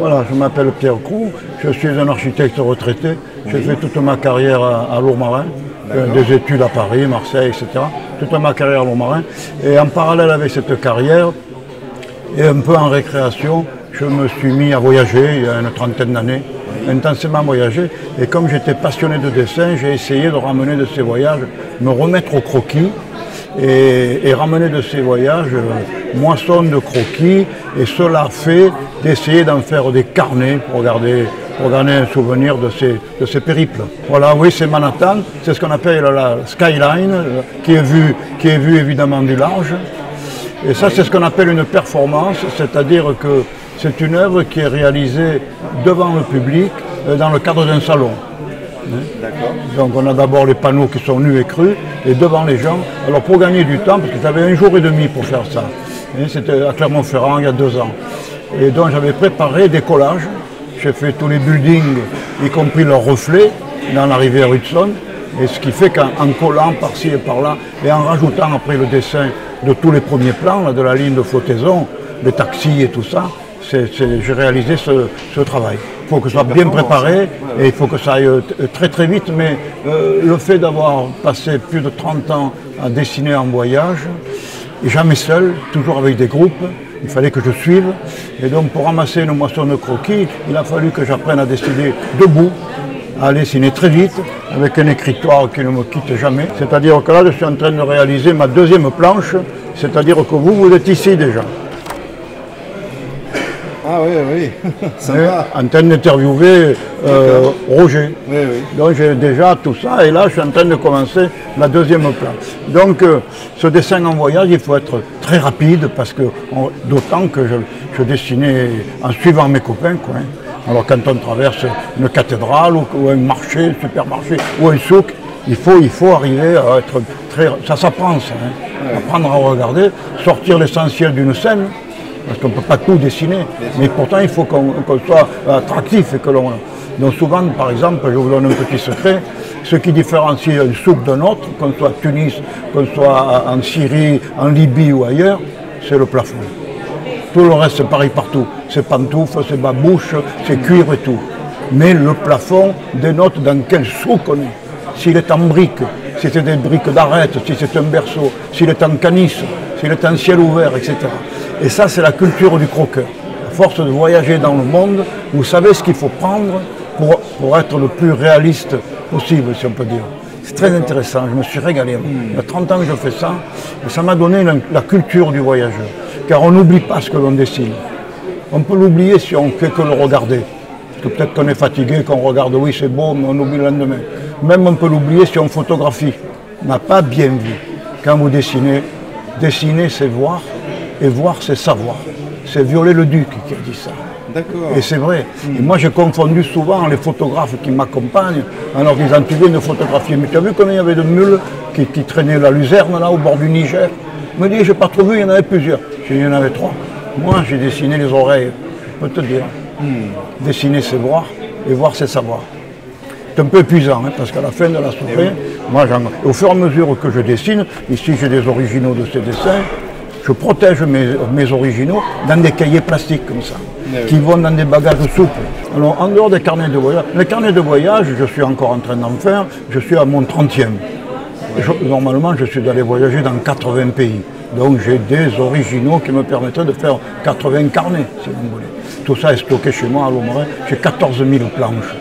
Voilà, je m'appelle Pierre Croux, je suis un architecte retraité. J'ai fait toute ma carrière à Lourmarin, des études à Paris, Marseille, etc. Toute ma carrière à Lourmarin. Et en parallèle avec cette carrière, et un peu en récréation, je me suis mis à voyager il y a une trentaine d'années, intensément voyager. Et comme j'étais passionné de dessin, j'ai essayé de ramener de ces voyages, me remettre au croquis et ramener de ces voyages moisson de croquis. Et cela fait d'essayer d'en faire des carnets pour garder un souvenir de ces périples. Voilà, oui, c'est Manhattan, c'est ce qu'on appelle la skyline, qui est vue évidemment du large. Et ça, c'est ce qu'on appelle une performance, c'est-à-dire que c'est une œuvre qui est réalisée devant le public dans le cadre d'un salon. Donc on a d'abord les panneaux qui sont nus et crus, et devant les gens. Alors pour gagner du temps, parce que j'avais 1 jour et demi pour faire ça, c'était à Clermont-Ferrand il y a 2 ans. Et donc j'avais préparé des collages, j'ai fait tous les buildings, y compris leurs reflets, dans la rivière Hudson. Et ce qui fait qu'en collant par-ci et par-là, et en rajoutant après le dessin de tous les premiers plans, là, de la ligne de flottaison, les taxis et tout ça, j'ai réalisé ce travail. Il faut que ce soit bien préparé et il faut que ça aille très très vite, mais le fait d'avoir passé plus de 30 ans à dessiner en voyage, et jamais seul, toujours avec des groupes, il fallait que je suive. Et donc pour ramasser une moisson de croquis, il a fallu que j'apprenne à dessiner debout, à dessiner très vite, avec un écritoire qui ne me quitte jamais. C'est-à-dire que là, je suis en train de réaliser ma 2e planche, c'est-à-dire que vous êtes ici déjà. Ah oui, oui, sympa. En train d'interviewer Roger. Oui, oui. Donc j'ai déjà tout ça, et là je suis en train de commencer la 2e planche. Donc ce dessin en voyage, il faut être très rapide, parce que d'autant que je dessinais en suivant mes copains, quoi. Alors quand on traverse une cathédrale ou un marché, un supermarché ou un souk, il faut arriver à être très... Ça s'apprend ça, apprendre à regarder, sortir l'essentiel d'une scène, parce qu'on ne peut pas tout dessiner, mais pourtant il faut qu'on soit attractif et que l'on... Donc souvent, par exemple, je vous donne un petit secret, ce qui différencie un souk d'un autre, qu'on soit à Tunis, qu'on soit en Syrie, en Libye ou ailleurs, c'est le plafond. Tout le reste c'est pareil partout, c'est pantoufles, c'est babouches, c'est cuir et tout. Mais le plafond dénote dans quel souk on est. S'il est en briques, si c'est des briques d'arête, si c'est un berceau, s'il est en canis, s'il est en ciel ouvert, etc. Et ça, c'est la culture du croqueur. À force de voyager dans le monde, vous savez ce qu'il faut prendre pour être le plus réaliste possible, si on peut dire. C'est très intéressant, je me suis régalé. Il y a 30 ans que je fais ça, et ça m'a donné la culture du voyageur. Car on n'oublie pas ce que l'on dessine. On peut l'oublier si on ne fait que le regarder. Parce que peut-être qu'on est fatigué, qu'on regarde, oui c'est beau, mais on oublie le lendemain. Même on peut l'oublier si on photographie. On n'a pas bien vu. Quand vous dessinez, dessiner c'est voir, et voir c'est savoir. C'est Viollet-le-Duc qui a dit ça. D'accord. Et c'est vrai. Et moi j'ai confondu souvent les photographes qui m'accompagnent en leur disant tu viens de photographier. Mais tu as vu combien il y avait de mules qui traînaient la luzerne là au bord du Niger? Il me dit j'ai pas trop vu, il y en avait plusieurs. J'ai dit il y en avait 3. Moi j'ai dessiné les oreilles, je peux te dire. Dessiner c'est voir et voir c'est savoir. C'est un peu épuisant parce qu'à la fin de la soirée, moi au fur et à mesure que je dessine, ici j'ai des originaux de ces dessins, je protège mes originaux dans des cahiers plastiques comme ça, qui vont dans des bagages souples. Alors en dehors des carnets de voyage, les carnets de voyage, je suis encore en train d'en faire, je suis à mon 30e. Normalement, je suis allé voyager dans 80 pays. Donc j'ai des originaux qui me permettraient de faire 80 carnets, si vous voulez. Tout ça est stocké chez moi à Lourmarin. J'ai 14 000 planches.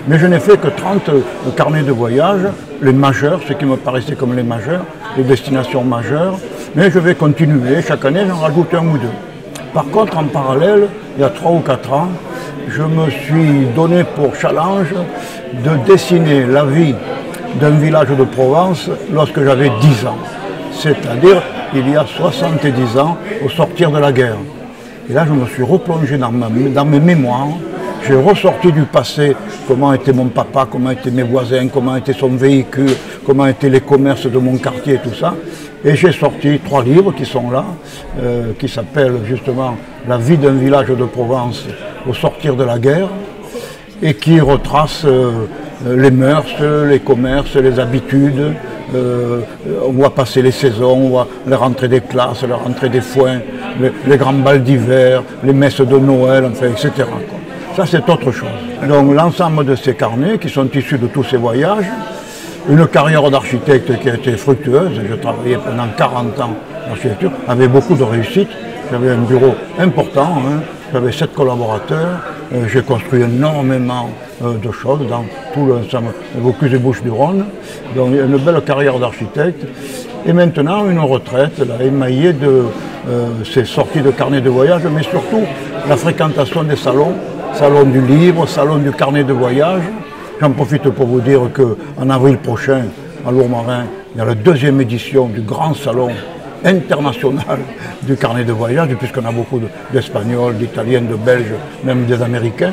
Mais je n'ai fait que 30 carnets de voyage, les majeurs, ce qui me paraissait comme les majeurs, les destinations majeures. Mais je vais continuer, chaque année j'en rajoute 1 ou 2. Par contre, en parallèle, il y a 3 ou 4 ans, je me suis donné pour challenge de dessiner la vie d'un village de Provence lorsque j'avais 10 ans. C'est-à-dire il y a 70 ans, au sortir de la guerre. Et là, je me suis replongé dans mes mémoires. J'ai ressorti du passé comment était mon papa, comment étaient mes voisins, comment était son véhicule, comment étaient les commerces de mon quartier et tout ça. Et j'ai sorti 3 livres qui sont là, qui s'appellent justement « La vie d'un village de Provence au sortir de la guerre » et qui retracent les mœurs, les commerces, les habitudes on voit passer les saisons, on voit la rentrée des classes, la rentrée des foins, les grands bals d'hiver, les messes de Noël, enfin, etc. quoi. Ça, c'est autre chose. Donc l'ensemble de ces carnets qui sont issus de tous ces voyages, une carrière d'architecte qui a été fructueuse, je travaillais pendant 40 ans en architecture, avec beaucoup de réussite. J'avais un bureau important, hein. J'avais 7 collaborateurs, j'ai construit énormément de choses dans tout l'ensemble de Vaucluse et Bouches-du-Rhône. Donc une belle carrière d'architecte. Et maintenant une retraite là, émaillée de ces sorties de carnet de voyage, mais surtout la fréquentation des salons, salon du livre, salon du carnet de voyage. J'en profite pour vous dire qu'en avril prochain, à Lourmarin, il y a la 2e édition du grand salon international du carnet de voyage, puisqu'on a beaucoup d'Espagnols, d'Italiens, de Belges, même des Américains.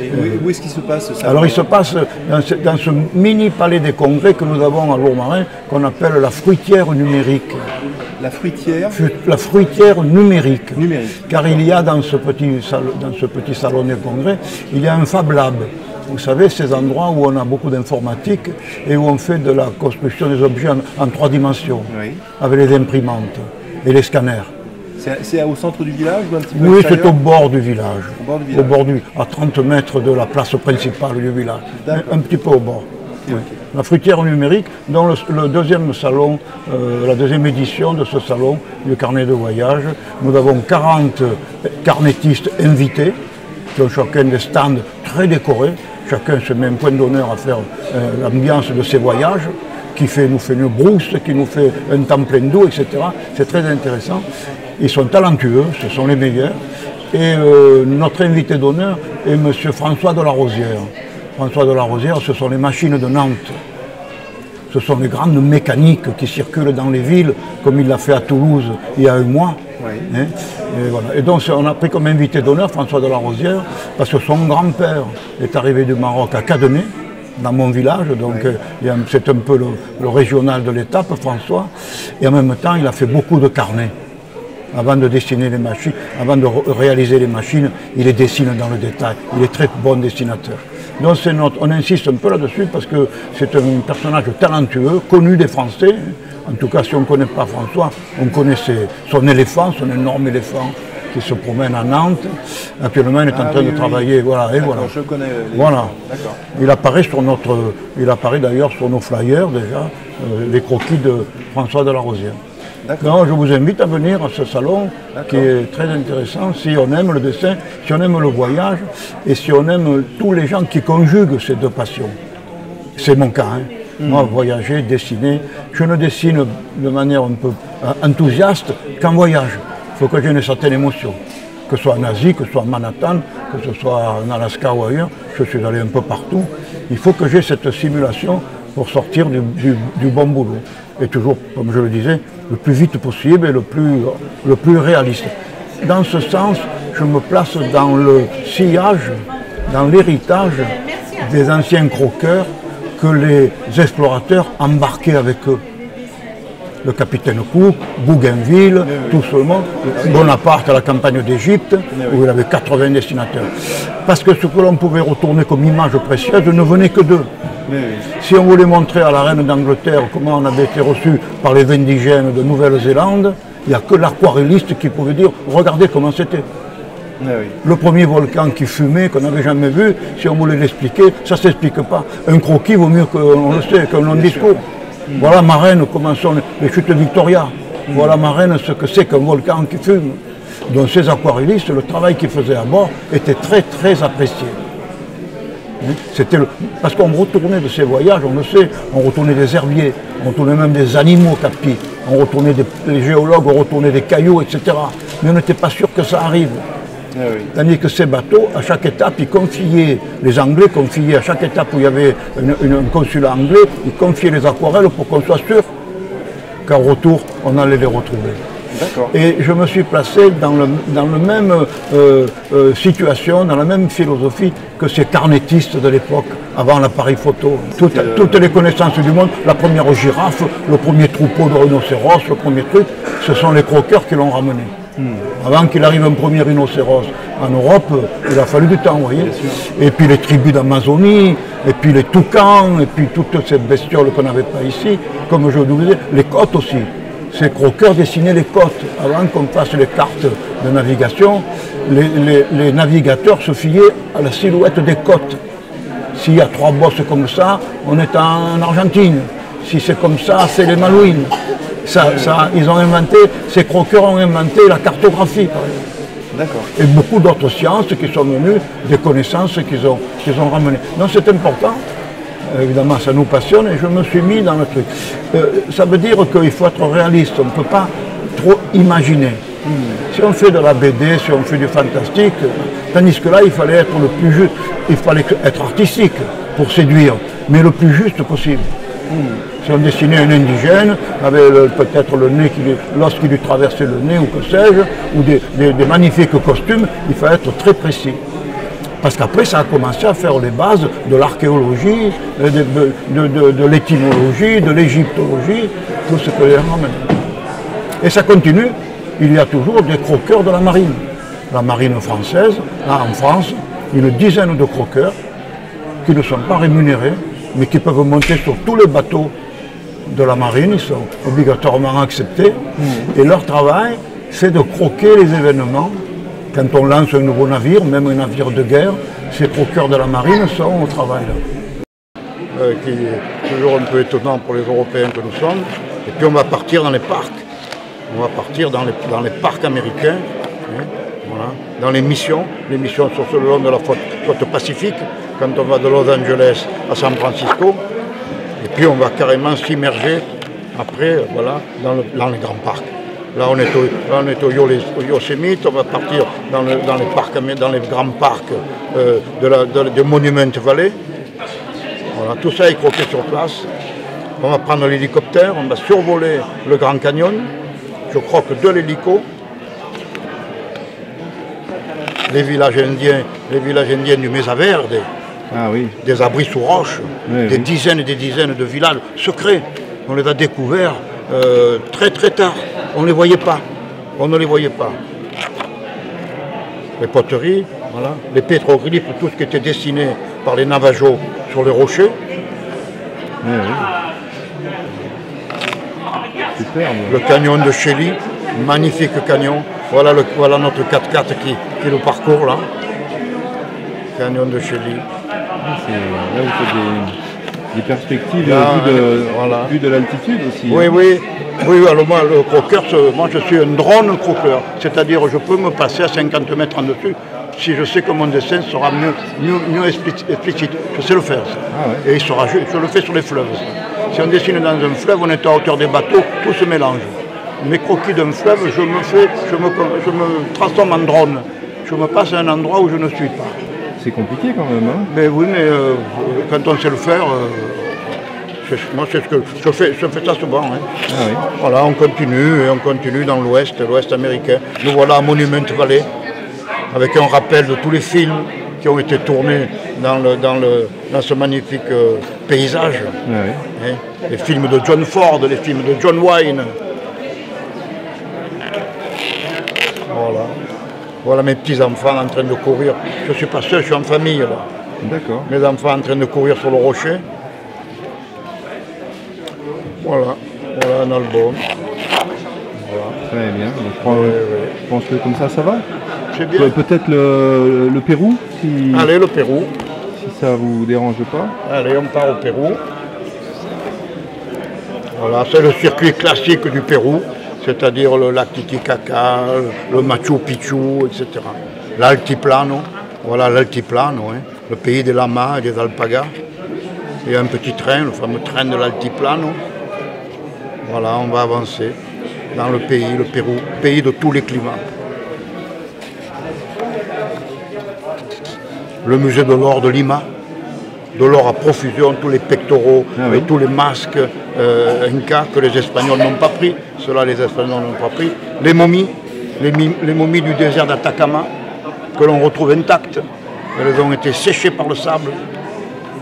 Et où est-ce qu'il se passe ça? Alors il se passe dans ce mini palais des congrès que nous avons à Lourmarin, qu'on appelle la fruitière numérique. La fruitière? La fruitière numérique. Numérique. Car il y a dans ce petit salon des congrès, il y a un Fab Lab. Vous savez, ces endroits où on a beaucoup d'informatique et où on fait de la construction des objets en 3 dimensions, oui, avec les imprimantes et les scanners. C'est au centre du village ou un petit peu Oui, c'est au bord du village. Au bord du village. À 30 mètres de la place principale du village. Un petit peu au bord. Oui. La fruitière numérique, dont le 2e salon, la 2e édition de ce salon du carnet de voyage, nous avons 40 carnetistes invités qui ont chacun des stands très décorés. Chacun se met un point d'honneur à faire l'ambiance de ses voyages, qui nous fait une brousse, qui nous fait un temps plein d'eau, etc. C'est très intéressant. Ils sont talentueux, ce sont les meilleurs. Et notre invité d'honneur est M. François de la Rosière. François de la Rosière, ce sont les machines de Nantes. Ce sont les grandes mécaniques qui circulent dans les villes, comme il l'a fait à Toulouse il y a un mois. Oui. Hein, et, voilà. Et donc on a pris comme invité d'honneur François de la Rosière, parce que son grand-père est arrivé du Maroc à Cadenet, dans mon village, donc oui, c'est un peu le régional de l'étape, François, et en même temps il a fait beaucoup de carnets. Avant de dessiner les machines, avant de réaliser les machines, il les dessine dans le détail. Il est très bon dessinateur. Donc on insiste un peu là-dessus parce que c'est un personnage talentueux, connu des Français. En tout cas, si on ne connaît pas François, on connaît son éléphant, son énorme éléphant qui se promène à Nantes. Actuellement, il est en train de travailler. Voilà, et voilà. Je connais. Voilà. Il apparaît d'ailleurs sur nos flyers déjà, les croquis de François de la Rosière. Non, je vous invite à venir à ce salon qui est très intéressant si on aime le dessin, si on aime le voyage et si on aime tous les gens qui conjuguent ces 2 passions. C'est mon cas. Hein. Moi, voyager, dessiner, je ne dessine de manière un peu enthousiaste qu'en voyage. Il faut que j'ai une certaine émotion. Que ce soit en Asie, que ce soit à Manhattan, que ce soit en Alaska ou ailleurs, je suis allé un peu partout. Il faut que j'ai cette simulation pour sortir du bon boulot. Et toujours, comme je le disais, le plus vite possible et le plus réaliste. Dans ce sens, je me place dans le sillage, dans l'héritage des anciens croqueurs que les explorateurs embarquaient avec eux. Le capitaine Cook, Bougainville, tout ce monde, Bonaparte à la campagne d'Égypte, où il avait 80 dessinateurs. Parce que ce que l'on pouvait retourner comme image précieuse ne venait que d'eux. Si on voulait montrer à la reine d'Angleterre comment on avait été reçu par les indigènes de Nouvelle-Zélande, il n'y a que l'aquarelliste qui pouvait dire « regardez comment c'était ». Le premier volcan qui fumait, qu'on n'avait jamais vu, si on voulait l'expliquer, ça ne s'explique pas. Un croquis vaut mieux qu'on le sait, qu'un long discours. Voilà ma reine, comment sont les chutes Victoria. Voilà ma reine, ce que c'est qu'un volcan qui fume. Donc ces aquarellistes, le travail qu'ils faisaient à bord était très très apprécié. Parce qu'on retournait de ces voyages, on le sait, on retournait des herbiers, on retournait même des animaux captifs, on retournait les géologues, on retournait des cailloux, etc. Mais on n'était pas sûr que ça arrive. Tandis que ces bateaux, à chaque étape, les Anglais confiaient, à chaque étape où il y avait un consulat anglais, ils confiaient les aquarelles pour qu'on soit sûr qu'en retour, on allait les retrouver. D'accord. Et je me suis placé dans le même situation, dans la même philosophie que ces carnétistes de l'époque, avant l'appareil photo. Toutes les connaissances du monde, la première girafe, le premier troupeau de rhinocéros, le premier truc, ce sont les croqueurs qui l'ont ramené. Avant qu'il arrive un premier rhinocéros en Europe, il a fallu du temps, vous voyez. Et puis les tribus d'Amazonie, et puis les toucans, et puis toutes ces bestioles qu'on n'avait pas ici, comme je vous disais, les côtes aussi. Ces croqueurs dessinaient les côtes. Avant qu'on fasse les cartes de navigation, les navigateurs se fiaient à la silhouette des côtes. S'il y a 3 bosses comme ça, on est en Argentine. Si c'est comme ça, c'est les Malouines. Ils ont inventé, ces croqueurs ont inventé la cartographie, par exemple. D'accord. Et beaucoup d'autres sciences qui sont venues, des connaissances qu'ils ont ramenées. Donc c'est important, évidemment ça nous passionne et je me suis mis dans le truc. Ça veut dire qu'il faut être réaliste, on ne peut pas trop imaginer. Si on fait de la BD, si on fait du fantastique, tandis que là il fallait être le plus juste, il fallait être artistique pour séduire, mais le plus juste possible. Si on dessinait un indigène, avec peut-être le nez, lorsqu'il lui traversait le nez ou que sais-je, ou des magnifiques costumes, il fallait être très précis. Parce qu'après, ça a commencé à faire les bases de l'archéologie, de l'étymologie, de l'égyptologie, tout ce que les gens ramènent. Et ça continue, il y a toujours des croqueurs de la marine. La marine française, là en France, une dizaine de croqueurs qui ne sont pas rémunérés, mais qui peuvent monter sur tous les bateaux de la marine, ils sont obligatoirement acceptés. Et leur travail, c'est de croquer les événements. Quand on lance un nouveau navire, même un navire de guerre, ces croqueurs de la marine sont au travail. Qui est toujours un peu étonnant pour les Européens que nous sommes. Et puis on va partir dans les parcs. On va partir dans les parcs américains, hein, voilà, dans les missions. Les missions sont le long de la côte pacifique, quand on va de Los Angeles à San Francisco. Et puis on va carrément s'immerger après, voilà, dans les grands parcs. Là on est au Yosemite, on va partir dans les grands parcs de Monument Valley. Voilà, tout ça est croqué sur place. On va prendre l'hélicoptère, on va survoler le Grand Canyon. Je croque de l'hélico. Les villages indiens du Mesa Verde. Ah oui. Des abris sous roches, des dizaines et des dizaines de villages secrets. On les a découverts très très tard. On ne les voyait pas. On ne les voyait pas. Les poteries, voilà, les pétroglyphes, tout ce qui était dessiné par les Navajos sur les rochers. Oui. Superbe. Le canyon de Shelly, magnifique canyon. Voilà notre 4x4 qui le parcourt là. Canyon de Shelly. Là, vous faites des perspectives vu de l'altitude aussi. Oui. Oui, alors moi, le croqueur, moi je suis un drone croqueur. C'est-à-dire je peux me passer à 50 mètres en dessus si je sais que mon dessin sera mieux explicite. Je sais le faire, ça. Ah ouais. Et je le fais sur les fleuves. Ça. Si on dessine dans un fleuve, on est à hauteur des bateaux, tout se mélange. Mes croquis d'un fleuve, je me transforme en drone. Je me passe à un endroit où je ne suis pas. C'est compliqué quand même, hein? Mais oui, mais quand on sait le faire, moi c'est ce que je fais ça souvent. Hein. Ah oui. Voilà, on continue dans l'ouest américain. Nous voilà à Monument Valley, avec un rappel de tous les films qui ont été tournés dans ce magnifique paysage. Ah oui. Hein. Les films de John Ford, les films de John Wayne. Voilà. Voilà mes petits-enfants en train de courir. Je ne suis pas seul, je suis en famille là. D'accord. Mes enfants en train de courir sur le rocher. Voilà un album. Voilà. Très bien. Je pense que comme ça va. C'est bien. Peut-être le Pérou, si Allez, le Pérou. Si ça vous dérange pas. Allez, on part au Pérou. Voilà, c'est le circuit classique du Pérou. C'est-à-dire le lac Titicaca, le Machu Picchu, etc. L'Altiplano, voilà l'Altiplano, hein, le pays des lamas et des alpagas. Il y a un petit train, le fameux train de l'Altiplano. Voilà, on va avancer dans le Pérou, pays de tous les climats. Le musée de l'or de Lima, de l'or à profusion, tous les pectoraux, oui. tous les masques incas que les Espagnols n'ont pas pris. Cela, les Espagnols n'ont pas pris. Les momies, les momies du désert d'Atacama, que l'on retrouve intactes. Elles ont été séchées par le sable.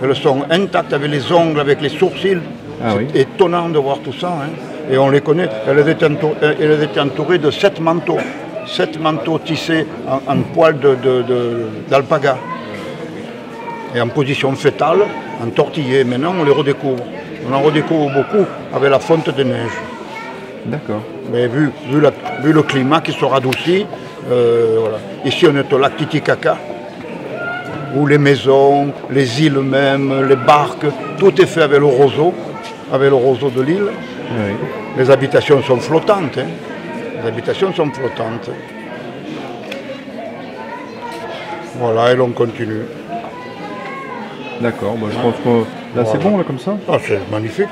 Elles sont intactes avec les ongles, avec les sourcils. Ah, oui. C'est étonnant de voir tout ça. Hein. Et on les connaît. Elles étaient entourées de 7 manteaux. 7 manteaux tissés en poils d'alpaga. Et en position fétale, entortillés. Maintenant, on les redécouvre. On en redécouvre beaucoup avec la fonte de neige. D'accord. Mais vu le climat qui se radoucit, voilà. Ici on est au lac Titicaca, où les maisons, les îles même, les barques, tout est fait avec le roseau de l'île. Oui. Les habitations sont flottantes. Hein. Les habitations sont flottantes. Voilà, et l'on continue. D'accord, bah, je pense que là c'est bon là comme ça. Ah, c'est magnifique.